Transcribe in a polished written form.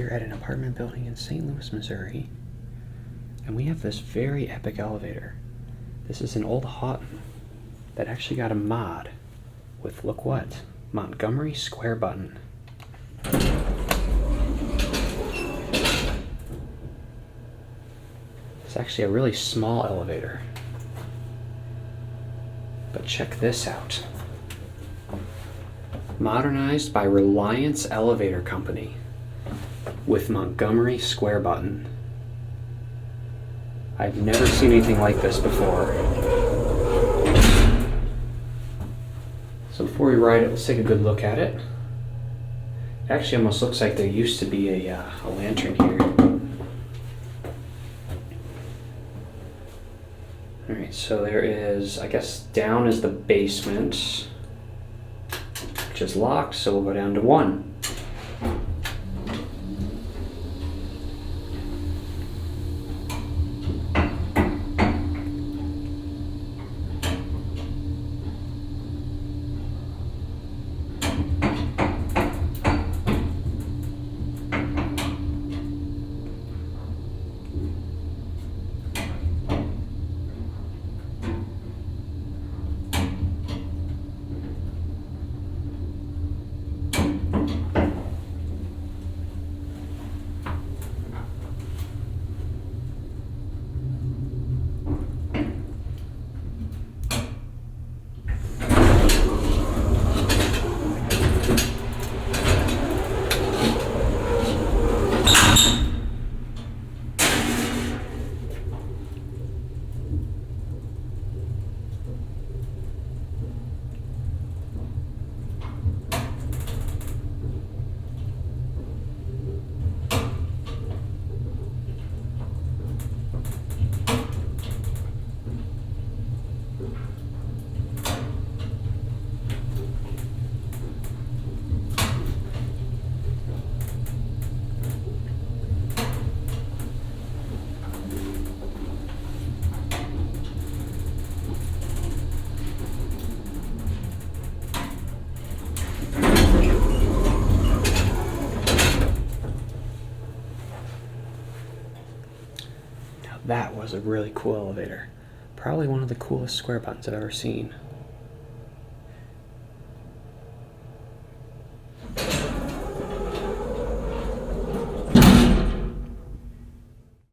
here at an apartment building in St. Louis, Missouri, and we have this very epic elevator. This is an old Haughton that actually got a mod with, look what, Montgomery Square button. It's actually a really small elevator. But check this out. Modernized by Reliance Elevator Company with Montgomery Square button. I've never seen anything like this before. So before we ride it, let's take a good look at it. It actually almost looks like there used to be a lantern here. Alright, so there is, I guess down is the basement, which is locked, so we'll go down to 1. That was a really cool elevator. Probably one of the coolest square buttons I've ever seen.